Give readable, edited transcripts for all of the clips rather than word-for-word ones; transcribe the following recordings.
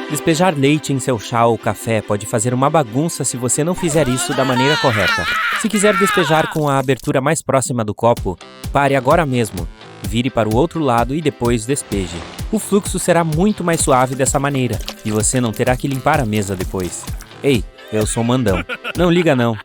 Despejar leite em seu chá ou café pode fazer uma bagunça se você não fizer isso da maneira correta. Se quiser despejar com a abertura mais próxima do copo, pare agora mesmo, vire para o outro lado e depois despeje. O fluxo será muito mais suave dessa maneira e você não terá que limpar a mesa depois. Ei, eu sou mandão. Não liga não.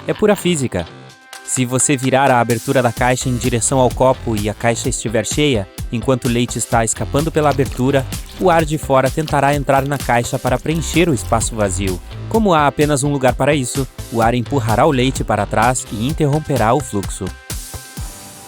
É pura física. Se você virar a abertura da caixa em direção ao copo e a caixa estiver cheia, enquanto o leite está escapando pela abertura, o ar de fora tentará entrar na caixa para preencher o espaço vazio. Como há apenas um lugar para isso, o ar empurrará o leite para trás e interromperá o fluxo.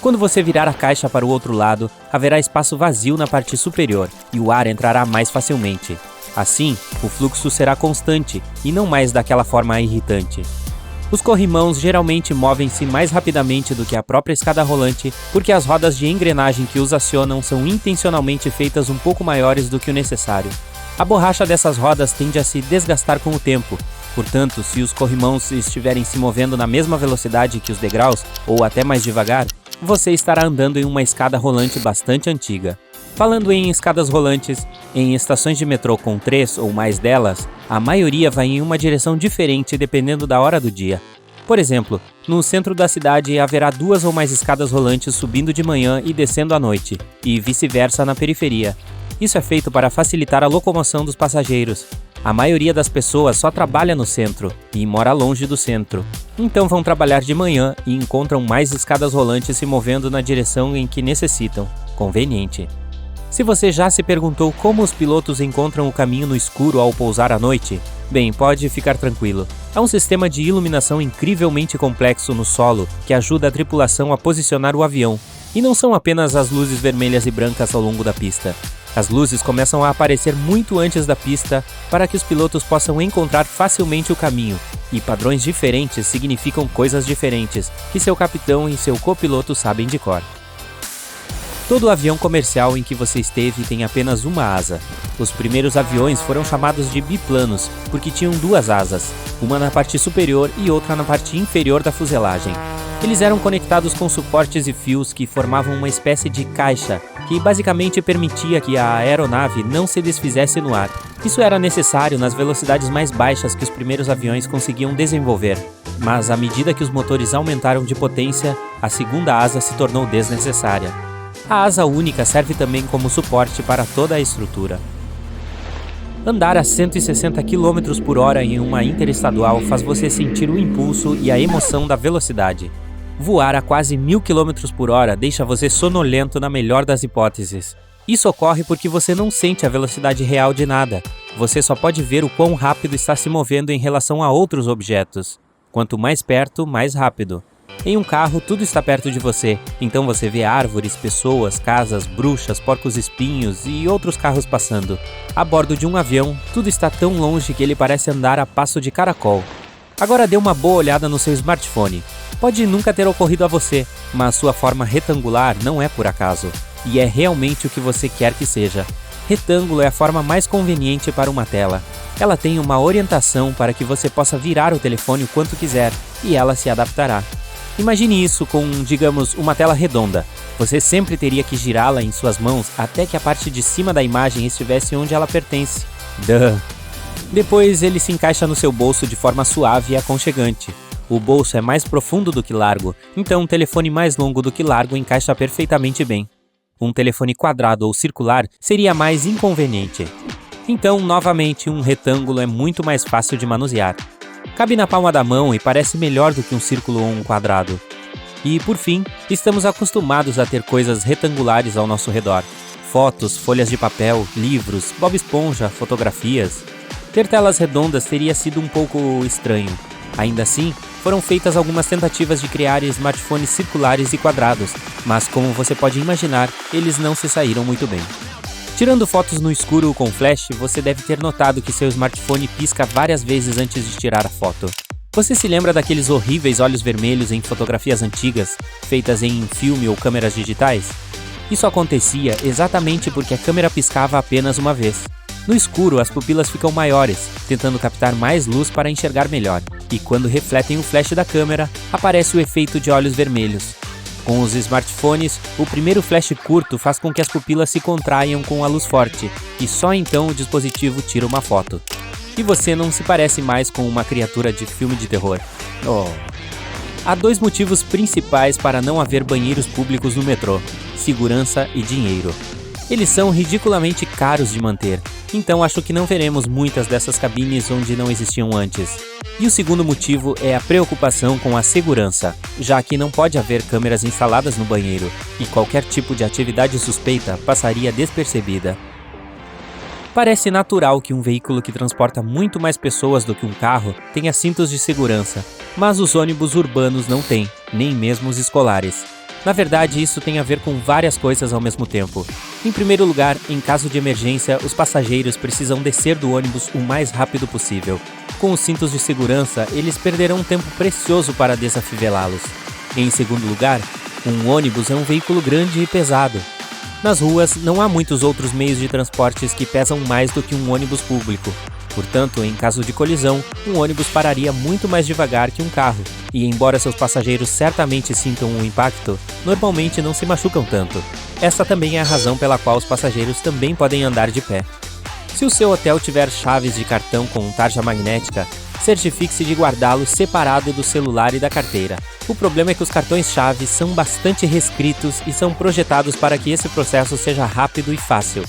Quando você virar a caixa para o outro lado, haverá espaço vazio na parte superior e o ar entrará mais facilmente. Assim, o fluxo será constante e não mais daquela forma irritante. Os corrimãos geralmente movem-se mais rapidamente do que a própria escada rolante, porque as rodas de engrenagem que os acionam são intencionalmente feitas um pouco maiores do que o necessário. A borracha dessas rodas tende a se desgastar com o tempo, portanto, se os corrimãos estiverem se movendo na mesma velocidade que os degraus, ou até mais devagar, você estará andando em uma escada rolante bastante antiga. Falando em escadas rolantes, em estações de metrô com 3 ou mais delas, a maioria vai em uma direção diferente dependendo da hora do dia. Por exemplo, no centro da cidade haverá 2 ou mais escadas rolantes subindo de manhã e descendo à noite, e vice-versa na periferia. Isso é feito para facilitar a locomoção dos passageiros. A maioria das pessoas só trabalha no centro e mora longe do centro. Então vão trabalhar de manhã e encontram mais escadas rolantes se movendo na direção em que necessitam. Conveniente. Se você já se perguntou como os pilotos encontram o caminho no escuro ao pousar à noite, bem, pode ficar tranquilo. Há um sistema de iluminação incrivelmente complexo no solo que ajuda a tripulação a posicionar o avião. E não são apenas as luzes vermelhas e brancas ao longo da pista. As luzes começam a aparecer muito antes da pista para que os pilotos possam encontrar facilmente o caminho. E padrões diferentes significam coisas diferentes que seu capitão e seu copiloto sabem de cor. Todo avião comercial em que você esteve tem apenas uma asa. Os primeiros aviões foram chamados de biplanos porque tinham 2 asas, uma na parte superior e outra na parte inferior da fuselagem. Eles eram conectados com suportes e fios que formavam uma espécie de caixa, que basicamente permitia que a aeronave não se desfizesse no ar. Isso era necessário nas velocidades mais baixas que os primeiros aviões conseguiam desenvolver. Mas à medida que os motores aumentaram de potência, a segunda asa se tornou desnecessária. A asa única serve também como suporte para toda a estrutura. Andar a 160 km por hora em uma interestadual faz você sentir o impulso e a emoção da velocidade. Voar a quase 1000 km por hora deixa você sonolento na melhor das hipóteses. Isso ocorre porque você não sente a velocidade real de nada. Você só pode ver o quão rápido está se movendo em relação a outros objetos. Quanto mais perto, mais rápido. Em um carro, tudo está perto de você, então você vê árvores, pessoas, casas, bruxas, porcos-espinhos e outros carros passando. A bordo de um avião, tudo está tão longe que ele parece andar a passo de caracol. Agora dê uma boa olhada no seu smartphone. Pode nunca ter ocorrido a você, mas sua forma retangular não é por acaso, e é realmente o que você quer que seja. Retângulo é a forma mais conveniente para uma tela. Ela tem uma orientação para que você possa virar o telefone o quanto quiser, e ela se adaptará. Imagine isso com, digamos, uma tela redonda. Você sempre teria que girá-la em suas mãos até que a parte de cima da imagem estivesse onde ela pertence. Depois ele se encaixa no seu bolso de forma suave e aconchegante. O bolso é mais profundo do que largo, então um telefone mais longo do que largo encaixa perfeitamente bem. Um telefone quadrado ou circular seria mais inconveniente. Então, novamente, um retângulo é muito mais fácil de manusear. Cabe na palma da mão e parece melhor do que um círculo ou um quadrado. E, por fim, estamos acostumados a ter coisas retangulares ao nosso redor. Fotos, folhas de papel, livros, Bob Esponja, fotografias. Ter telas redondas teria sido um pouco estranho. Ainda assim, foram feitas algumas tentativas de criar smartphones circulares e quadrados, mas como você pode imaginar, eles não se saíram muito bem. Tirando fotos no escuro com flash, você deve ter notado que seu smartphone pisca várias vezes antes de tirar a foto. Você se lembra daqueles horríveis olhos vermelhos em fotografias antigas, feitas em filme ou câmeras digitais? Isso acontecia exatamente porque a câmera piscava apenas uma vez. No escuro, as pupilas ficam maiores, tentando captar mais luz para enxergar melhor, e quando refletem o flash da câmera, aparece o efeito de olhos vermelhos. Com os smartphones, o primeiro flash curto faz com que as pupilas se contraiam com a luz forte, e só então o dispositivo tira uma foto. E você não se parece mais com uma criatura de filme de terror. Oh. Há 2 motivos principais para não haver banheiros públicos no metrô: segurança e dinheiro. Eles são ridiculamente caros de manter, então acho que não veremos muitas dessas cabines onde não existiam antes. E o segundo motivo é a preocupação com a segurança, já que não pode haver câmeras instaladas no banheiro, e qualquer tipo de atividade suspeita passaria despercebida. Parece natural que um veículo que transporta muito mais pessoas do que um carro tenha cintos de segurança, mas os ônibus urbanos não têm, nem mesmo os escolares. Na verdade, isso tem a ver com várias coisas ao mesmo tempo. Em primeiro lugar, em caso de emergência, os passageiros precisam descer do ônibus o mais rápido possível. Com os cintos de segurança, eles perderão um tempo precioso para desafivelá-los. Em segundo lugar, um ônibus é um veículo grande e pesado. Nas ruas, não há muitos outros meios de transportes que pesam mais do que um ônibus público. Portanto, em caso de colisão, um ônibus pararia muito mais devagar que um carro, e embora seus passageiros certamente sintam um impacto, normalmente não se machucam tanto. Essa também é a razão pela qual os passageiros também podem andar de pé. Se o seu hotel tiver chaves de cartão com tarja magnética, certifique-se de guardá-lo separado do celular e da carteira. O problema é que os cartões-chave são bastante restritos e são projetados para que esse processo seja rápido e fácil.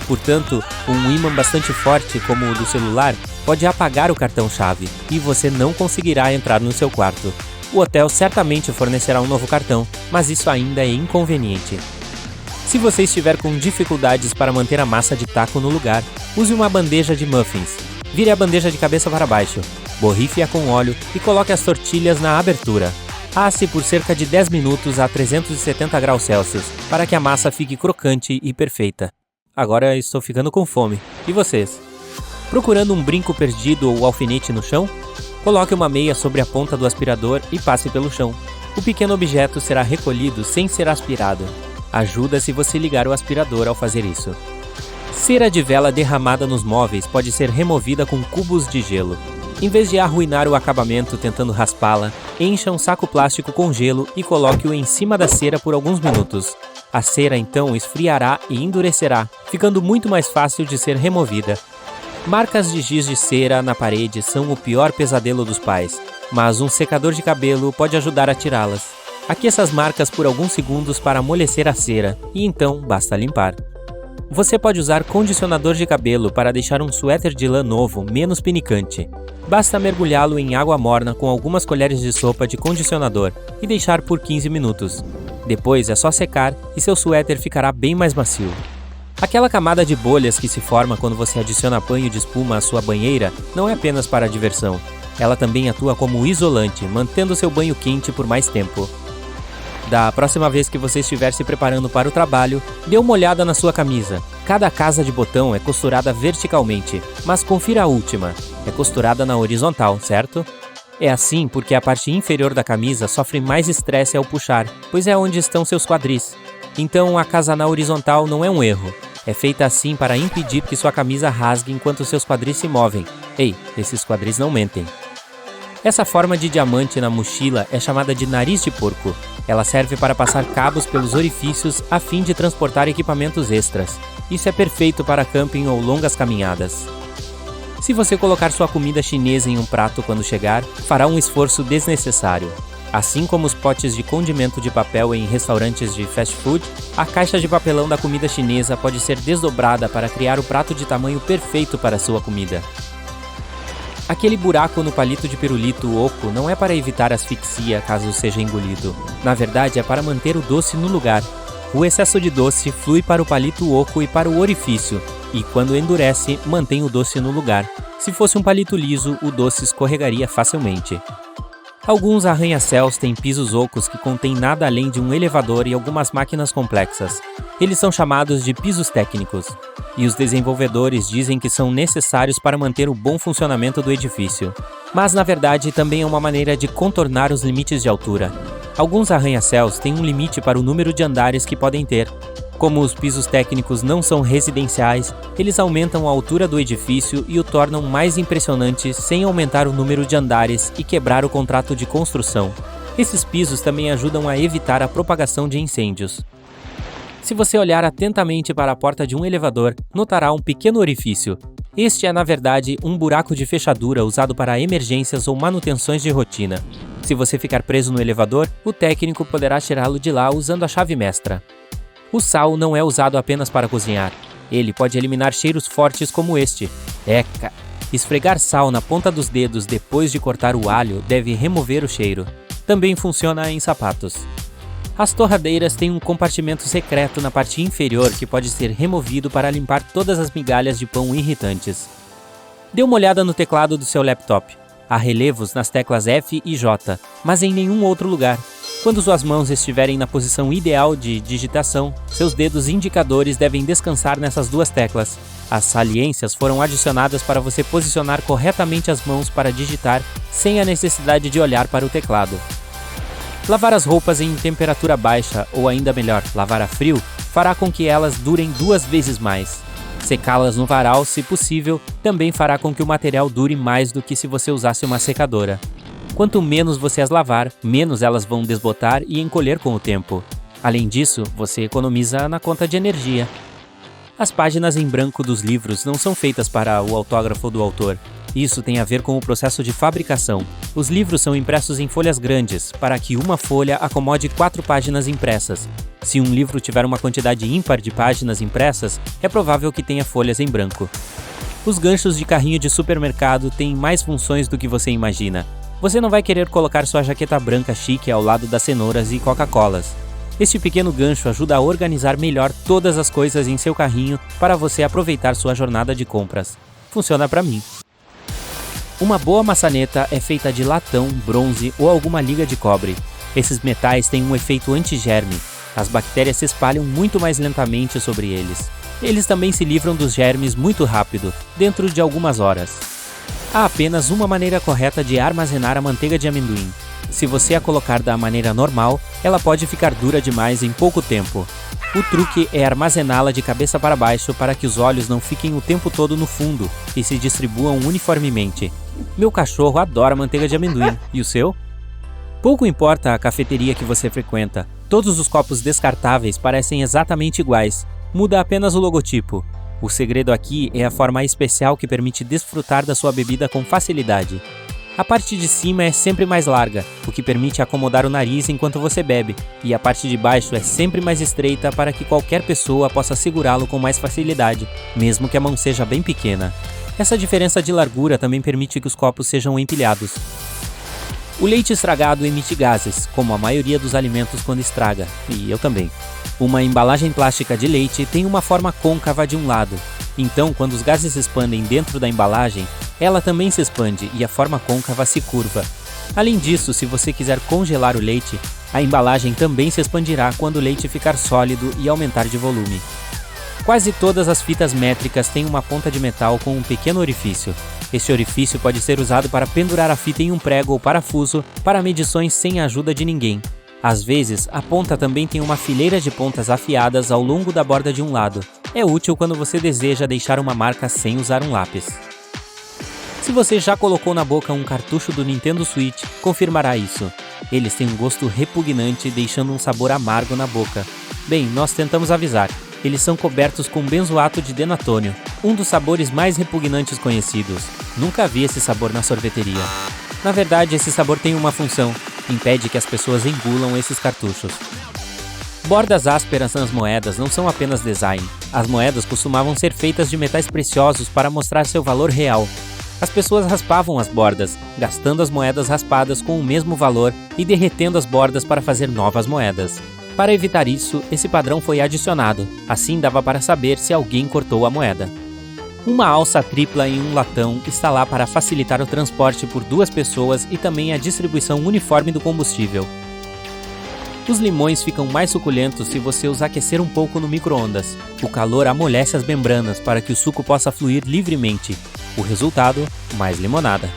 Portanto, um ímã bastante forte, como o do celular, pode apagar o cartão-chave e você não conseguirá entrar no seu quarto. O hotel certamente fornecerá um novo cartão, mas isso ainda é inconveniente. Se você estiver com dificuldades para manter a massa de taco no lugar, use uma bandeja de muffins. Vire a bandeja de cabeça para baixo, borrife-a com óleo e coloque as tortilhas na abertura. Asse por cerca de 10 minutos a 370 graus Celsius, para que a massa fique crocante e perfeita. Agora estou ficando com fome. E vocês? Procurando um brinco perdido ou alfinete no chão? Coloque uma meia sobre a ponta do aspirador e passe pelo chão. O pequeno objeto será recolhido sem ser aspirado. Ajuda se você ligar o aspirador ao fazer isso. Cera de vela derramada nos móveis pode ser removida com cubos de gelo. Em vez de arruinar o acabamento tentando raspá-la, encha um saco plástico com gelo e coloque-o em cima da cera por alguns minutos. A cera então esfriará e endurecerá, ficando muito mais fácil de ser removida. Marcas de giz de cera na parede são o pior pesadelo dos pais, mas um secador de cabelo pode ajudar a tirá-las. Aqueça as marcas por alguns segundos para amolecer a cera, e então basta limpar. Você pode usar condicionador de cabelo para deixar um suéter de lã novo menos pinicante. Basta mergulhá-lo em água morna com algumas colheres de sopa de condicionador e deixar por 15 minutos. Depois é só secar e seu suéter ficará bem mais macio. Aquela camada de bolhas que se forma quando você adiciona banho de espuma à sua banheira não é apenas para diversão. Ela também atua como isolante, mantendo seu banho quente por mais tempo. Da próxima vez que você estiver se preparando para o trabalho, dê uma olhada na sua camisa. Cada casa de botão é costurada verticalmente, mas confira a última. É costurada na horizontal, certo? É assim porque a parte inferior da camisa sofre mais estresse ao puxar, pois é onde estão seus quadris. Então a casa na horizontal não é um erro. É feita assim para impedir que sua camisa rasgue enquanto seus quadris se movem. Ei, esses quadris não mentem. Essa forma de diamante na mochila é chamada de nariz de porco. Ela serve para passar cabos pelos orifícios a fim de transportar equipamentos extras. Isso é perfeito para camping ou longas caminhadas. Se você colocar sua comida chinesa em um prato quando chegar, fará um esforço desnecessário. Assim como os potes de condimento de papel em restaurantes de fast food, a caixa de papelão da comida chinesa pode ser desdobrada para criar o prato de tamanho perfeito para sua comida. Aquele buraco no palito de pirulito oco não é para evitar asfixia caso seja engolido. Na verdade, é para manter o doce no lugar. O excesso de doce flui para o palito oco e para o orifício, e quando endurece, mantém o doce no lugar. Se fosse um palito liso, o doce escorregaria facilmente. Alguns arranha-céus têm pisos ocos que contêm nada além de um elevador e algumas máquinas complexas. Eles são chamados de pisos técnicos, e os desenvolvedores dizem que são necessários para manter o bom funcionamento do edifício. Mas, na verdade, também é uma maneira de contornar os limites de altura. Alguns arranha-céus têm um limite para o número de andares que podem ter. Como os pisos técnicos não são residenciais, eles aumentam a altura do edifício e o tornam mais impressionante sem aumentar o número de andares e quebrar o contrato de construção. Esses pisos também ajudam a evitar a propagação de incêndios. Se você olhar atentamente para a porta de um elevador, notará um pequeno orifício. Este é, na verdade, um buraco de fechadura usado para emergências ou manutenções de rotina. Se você ficar preso no elevador, o técnico poderá tirá-lo de lá usando a chave mestra. O sal não é usado apenas para cozinhar. Ele pode eliminar cheiros fortes como este. Eca! Esfregar sal na ponta dos dedos depois de cortar o alho deve remover o cheiro. Também funciona em sapatos. As torradeiras têm um compartimento secreto na parte inferior que pode ser removido para limpar todas as migalhas de pão irritantes. Dê uma olhada no teclado do seu laptop. Há relevos nas teclas F e J, mas em nenhum outro lugar. Quando suas mãos estiverem na posição ideal de digitação, seus dedos indicadores devem descansar nessas duas teclas. As saliências foram adicionadas para você posicionar corretamente as mãos para digitar sem a necessidade de olhar para o teclado. Lavar as roupas em temperatura baixa, ou ainda melhor, lavar a frio, fará com que elas durem 2 vezes mais. Secá-las no varal, se possível, também fará com que o material dure mais do que se você usasse uma secadora. Quanto menos você as lavar, menos elas vão desbotar e encolher com o tempo. Além disso, você economiza na conta de energia. As páginas em branco dos livros não são feitas para o autógrafo do autor. Isso tem a ver com o processo de fabricação. Os livros são impressos em folhas grandes, para que uma folha acomode 4 páginas impressas. Se um livro tiver uma quantidade ímpar de páginas impressas, é provável que tenha folhas em branco. Os ganchos de carrinho de supermercado têm mais funções do que você imagina. Você não vai querer colocar sua jaqueta branca chique ao lado das cenouras e Coca-Colas. Este pequeno gancho ajuda a organizar melhor todas as coisas em seu carrinho para você aproveitar sua jornada de compras. Funciona para mim. Uma boa maçaneta é feita de latão, bronze ou alguma liga de cobre. Esses metais têm um efeito antigerme. As bactérias se espalham muito mais lentamente sobre eles. Eles também se livram dos germes muito rápido, dentro de algumas horas. Há apenas uma maneira correta de armazenar a manteiga de amendoim. Se você a colocar da maneira normal, ela pode ficar dura demais em pouco tempo. O truque é armazená-la de cabeça para baixo para que os óleos não fiquem o tempo todo no fundo e se distribuam uniformemente. Meu cachorro adora manteiga de amendoim. E o seu? Pouco importa a cafeteria que você frequenta. Todos os copos descartáveis parecem exatamente iguais. Muda apenas o logotipo. O segredo aqui é a forma especial que permite desfrutar da sua bebida com facilidade. A parte de cima é sempre mais larga, o que permite acomodar o nariz enquanto você bebe, e a parte de baixo é sempre mais estreita para que qualquer pessoa possa segurá-lo com mais facilidade, mesmo que a mão seja bem pequena. Essa diferença de largura também permite que os copos sejam empilhados. O leite estragado emite gases, como a maioria dos alimentos quando estraga, e eu também. Uma embalagem plástica de leite tem uma forma côncava de um lado, então quando os gases se expandem dentro da embalagem, ela também se expande e a forma côncava se curva. Além disso, se você quiser congelar o leite, a embalagem também se expandirá quando o leite ficar sólido e aumentar de volume. Quase todas as fitas métricas têm uma ponta de metal com um pequeno orifício. Este orifício pode ser usado para pendurar a fita em um prego ou parafuso para medições sem a ajuda de ninguém. Às vezes, a ponta também tem uma fileira de pontas afiadas ao longo da borda de um lado. É útil quando você deseja deixar uma marca sem usar um lápis. Se você já colocou na boca um cartucho do Nintendo Switch, confirmará isso. Eles têm um gosto repugnante, deixando um sabor amargo na boca. Bem, nós tentamos avisar. Eles são cobertos com benzoato de denatônio, um dos sabores mais repugnantes conhecidos. Nunca vi esse sabor na sorveteria. Na verdade, esse sabor tem uma função. Impede que as pessoas engulam esses cartuchos. Bordas ásperas nas moedas não são apenas design. As moedas costumavam ser feitas de metais preciosos para mostrar seu valor real. As pessoas raspavam as bordas, gastando as moedas raspadas com o mesmo valor e derretendo as bordas para fazer novas moedas. Para evitar isso, esse padrão foi adicionado. Assim dava para saber se alguém cortou a moeda. Uma alça tripla em um latão está lá para facilitar o transporte por 2 pessoas e também a distribuição uniforme do combustível. Os limões ficam mais suculentos se você os aquecer um pouco no micro-ondas. O calor amolece as membranas para que o suco possa fluir livremente. O resultado, mais limonada.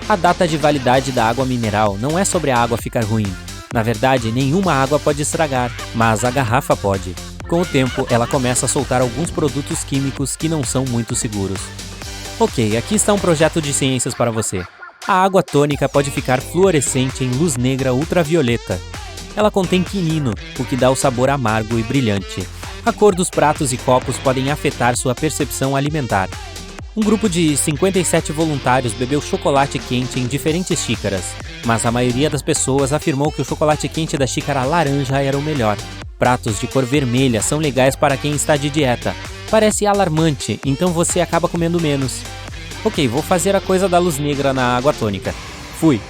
A data de validade da água mineral não é sobre a água ficar ruim. Na verdade, nenhuma água pode estragar, mas a garrafa pode. Com o tempo, ela começa a soltar alguns produtos químicos que não são muito seguros. Ok, aqui está um projeto de ciências para você. A água tônica pode ficar fluorescente em luz negra ultravioleta. Ela contém quinino, o que dá o sabor amargo e brilhante. A cor dos pratos e copos podem afetar sua percepção alimentar. Um grupo de 57 voluntários bebeu chocolate quente em diferentes xícaras, mas a maioria das pessoas afirmou que o chocolate quente da xícara laranja era o melhor. Pratos de cor vermelha são legais para quem está de dieta. Parece alarmante, então você acaba comendo menos. Ok, vou fazer a coisa da luz negra na água tônica. Fui!